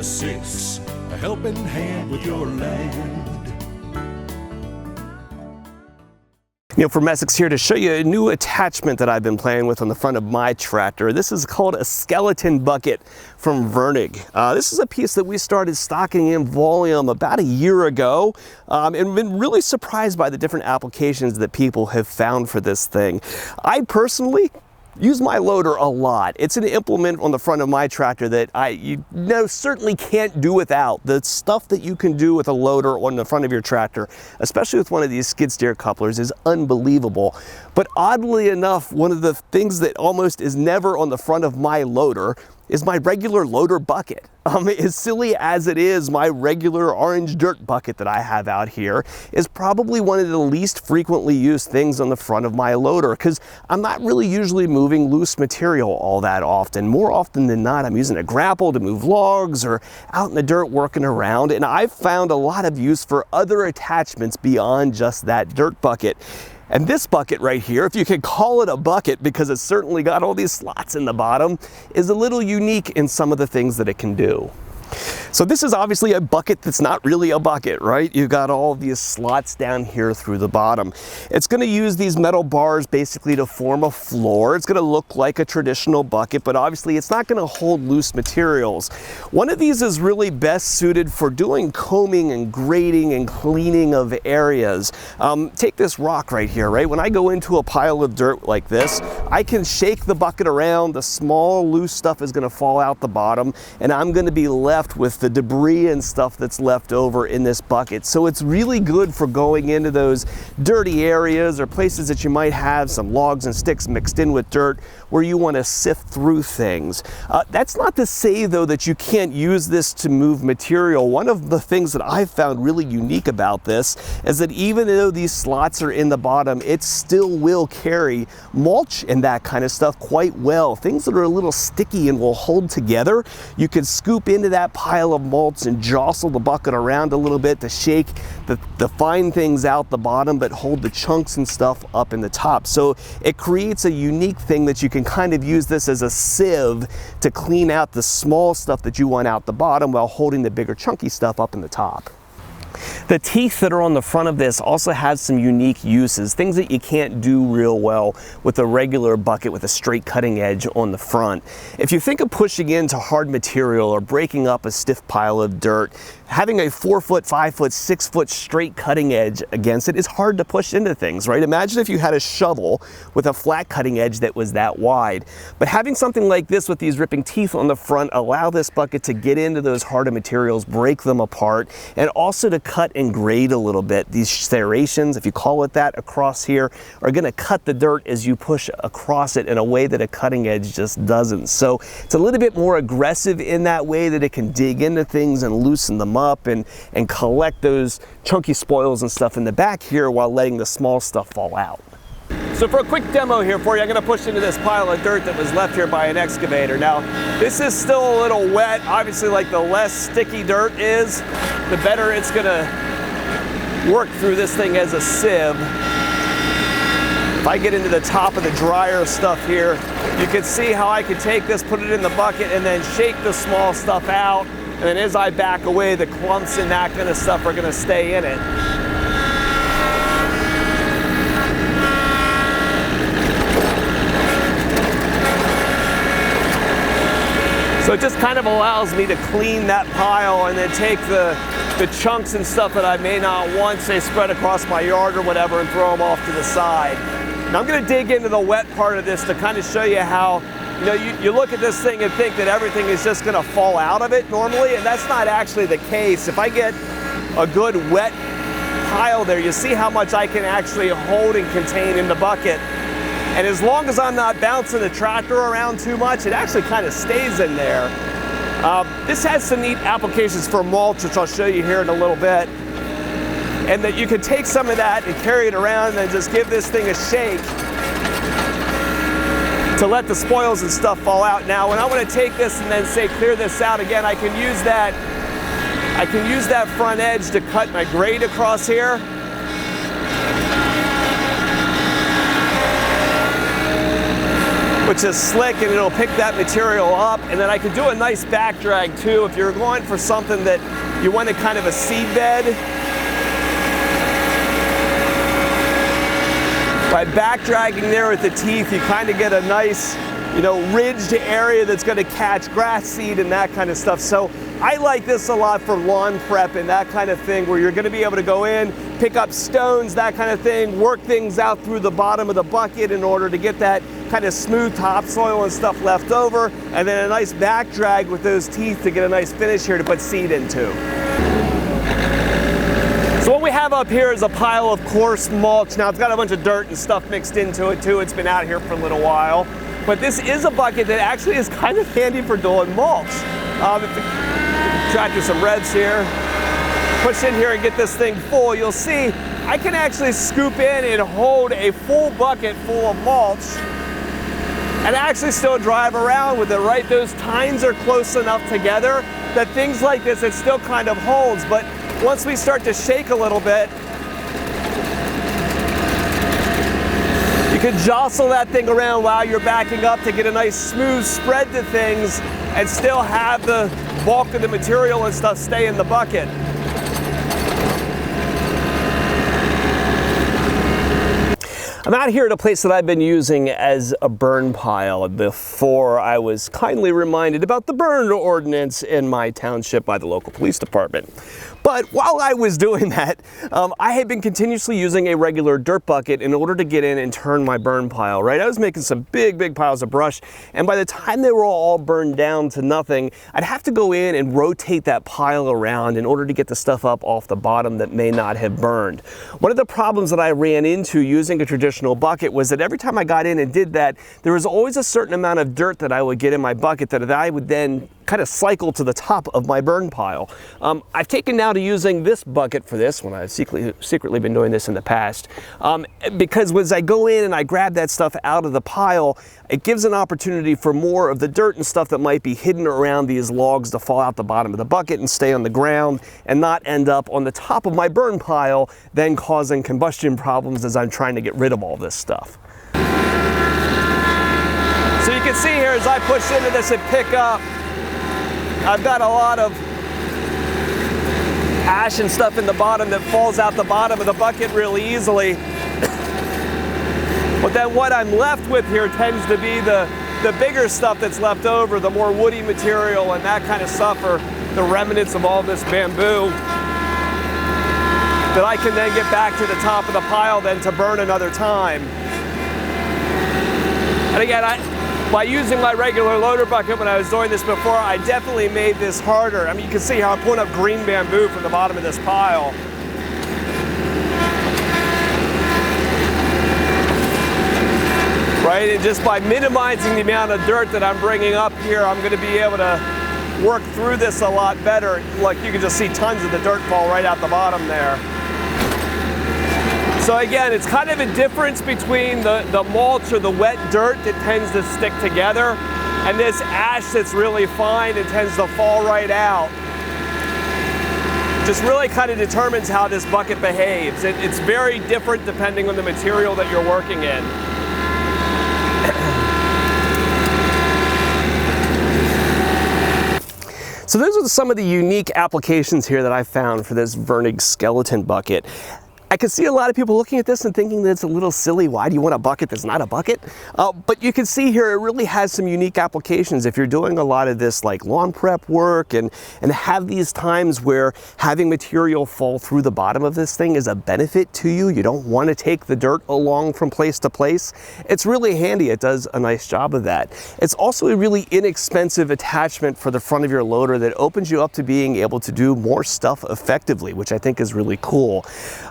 to 6, a helping hand with your land. Neil from Essex here to show you a new attachment that I've been playing with on the front of my tractor. This is called a skeleton bucket from Virnig. This is a piece that we started stocking in volume about a year ago, and been really surprised by the different applications that people have found for this thing. I personally use my loader a lot. It's an implement on the front of my tractor that certainly can't do without. The stuff that you can do with a loader on the front of your tractor, especially with one of these skid steer couplers, is unbelievable. But oddly enough, one of the things that almost is never on the front of my loader is my regular loader bucket. As silly as it is, my regular orange dirt bucket that I have out here is probably one of the least frequently used things on the front of my loader, because I'm not really usually moving loose material all that often. More often than not, I'm using a grapple to move logs or out in the dirt working around, and I've found a lot of use for other attachments beyond just that dirt bucket. And this bucket right here, if you could call it a bucket because it's certainly got all these slots in the bottom, is a little unique in some of the things that it can do. So this is obviously a bucket that's not really a bucket, right? You've got all these slots down here through the bottom. It's going to use these metal bars basically to form a floor. It's going to look like a traditional bucket, but obviously it's not going to hold loose materials. One of these is really best suited for doing combing and grading and cleaning of areas. Take this rock right here, right? When I go into a pile of dirt like this, I can shake the bucket around. The small loose stuff is going to fall out the bottom, and I'm going to be left with the debris and stuff that's left over in this bucket. So it's really good for going into those dirty areas or places that you might have some logs and sticks mixed in with dirt where you want to sift through things. That's not to say though that you can't use this to move material. One of the things that I've found really unique about this is that even though these slots are in the bottom, it still will carry mulch and that kind of stuff quite well. Things that are a little sticky and will hold together, you can scoop into that pile of mulch and jostle the bucket around a little bit to shake the fine things out the bottom, but hold the chunks and stuff up in the top. So it creates a unique thing that you can kind of use this as a sieve to clean out the small stuff that you want out the bottom while holding the bigger chunky stuff up in the top. The teeth that are on the front of this also have some unique uses, things that you can't do real well with a regular bucket with a straight cutting edge on the front. If you think of pushing into hard material or breaking up a stiff pile of dirt, having a 4-foot, 5-foot, 6-foot straight cutting edge against it is hard to push into things, right? Imagine if you had a shovel with a flat cutting edge that was that wide. But having something like this with these ripping teeth on the front allow this bucket to get into those harder materials, break them apart, and also to cut and grade a little bit. These serrations, if you call it that, across here are going to cut the dirt as you push across it in a way that a cutting edge just doesn't. So it's a little bit more aggressive in that way, that it can dig into things and loosen them up and collect those chunky spoils and stuff in the back here while letting the small stuff fall out. So for a quick demo here for you, I'm going to push into this pile of dirt that was left here by an excavator. Now, this is still a little wet. Obviously, like the less sticky dirt is, the better it's going to work through this thing as a sieve. If I get into the top of the drier stuff here, you can see how I could take this, put it in the bucket, and then shake the small stuff out. And then as I back away, the clumps and that kind of stuff are going to stay in it. So it just kind of allows me to clean that pile and then take the chunks and stuff that I may not want, say, spread across my yard or whatever, and throw them off to the side. Now I'm going to dig into the wet part of this to kind of show you how, you look at this thing and think that everything is just going to fall out of it normally, and that's not actually the case. If I get a good wet pile there, you see how much I can actually hold and contain in the bucket. And as long as I'm not bouncing the tractor around too much, it actually kind of stays in there. This has some neat applications for mulch, which I'll show you here in a little bit. And that you can take some of that and carry it around and then just give this thing a shake to let the spoils and stuff fall out. Now, when I want to take this and then say clear this out again, I can use that front edge to cut my grade across here. which is slick and it'll pick that material up. And then I could do a nice back drag too if you're going for something that you want a kind of a seed bed. By back dragging there with the teeth, you kind of get a nice, you know, ridged area that's going to catch grass seed and that kind of stuff. So I like this a lot for lawn prep and that kind of thing, where you're going to be able to go in, pick up stones, that kind of thing, work things out through the bottom of the bucket in order to get that kind of smooth topsoil and stuff left over, and then a nice back drag with those teeth to get a nice finish here to put seed into. So what we have up here is a pile of coarse mulch. Now it's got a bunch of dirt and stuff mixed into it too. It's been out here for a little while. But this is a bucket that actually is kind of handy for doing mulch. If you track through some reds here, push in here and get this thing full, you'll see I can actually scoop in and hold a full bucket full of mulch and actually still drive around with it, right? Those tines are close enough together that things like this, it still kind of holds. But once we start to shake a little bit, you can jostle that thing around while you're backing up to get a nice smooth spread to things and still have the bulk of the material and stuff stay in the bucket. I'm out here at a place that I've been using as a burn pile before I was kindly reminded about the burn ordinance in my township by the local police department. But while I was doing that, I had been continuously using a regular dirt bucket in order to get in and turn my burn pile, right? I was making some big piles of brush, and by the time they were all burned down to nothing, I'd have to go in and rotate that pile around in order to get the stuff up off the bottom that may not have burned. One of the problems that I ran into using a traditional bucket was that every time I got in and did that, there was always a certain amount of dirt that I would get in my bucket that I would then kind of cycle to the top of my burn pile. I've taken now to using this bucket for this one. I've secretly been doing this in the past, because as I go in and I grab that stuff out of the pile, it gives an opportunity for more of the dirt and stuff that might be hidden around these logs to fall out the bottom of the bucket and stay on the ground and not end up on the top of my burn pile, then causing combustion problems as I'm trying to get rid of all this stuff. So you can see here as I push into this and pick up, I've got a lot of ash and stuff in the bottom that falls out the bottom of the bucket really easily. But then what I'm left with here tends to be the bigger stuff that's left over, the more woody material and that kind of stuff, or the remnants of all this bamboo that I can then get back to the top of the pile then to burn another time. And again, by using my regular loader bucket when I was doing this before, I definitely made this harder. I mean, you can see how I'm pulling up green bamboo from the bottom of this pile. Right, and just by minimizing the amount of dirt that I'm bringing up here, I'm going to be able to work through this a lot better. Like you can just see tons of the dirt fall right out the bottom there. So again, it's kind of a difference between the mulch or the wet dirt that tends to stick together and this ash that's really fine and tends to fall right out. Just really kind of determines how this bucket behaves. It's very different depending on the material that you're working in. So those are some of the unique applications here that I found for this Virnig skeleton bucket. I can see a lot of people looking at this and thinking that it's a little silly. Why do you want a bucket that's not a bucket? But you can see here it really has some unique applications if you're doing a lot of this like lawn prep work and have these times where having material fall through the bottom of this thing is a benefit to you. You don't want to take the dirt along from place to place. It's really handy. It does a nice job of that. It's also a really inexpensive attachment for the front of your loader that opens you up to being able to do more stuff effectively, which I think is really cool.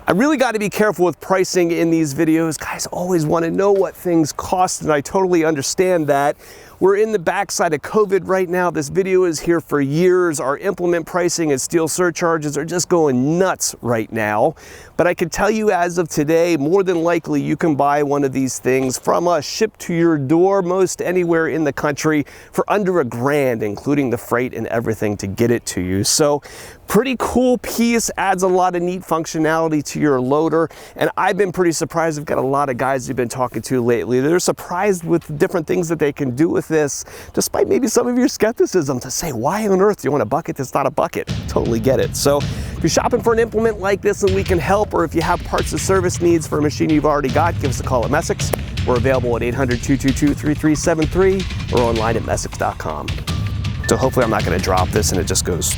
I really got to be careful with pricing in these videos. Guys always want to know what things cost, and I totally understand that. We're in the backside of COVID right now. This video is here for years. Our implement pricing and steel surcharges are just going nuts right now. But I can tell you as of today, more than likely you can buy one of these things from us, shipped to your door most anywhere in the country for under $1,000, including the freight and everything to get it to you. So pretty cool piece, adds a lot of neat functionality to your loader. And I've been pretty surprised. I've got a lot of guys who've been talking to lately. They're surprised with different things that they can do with this, despite maybe some of your skepticism to say, why on earth do you want a bucket that's not a bucket? Totally get it. So if you're shopping for an implement like this and we can help, or if you have parts and service needs for a machine you've already got, give us a call at Messick's. We're available at 800-222-3373 or online at Messicks.com. So hopefully I'm not going to drop this and it just goes.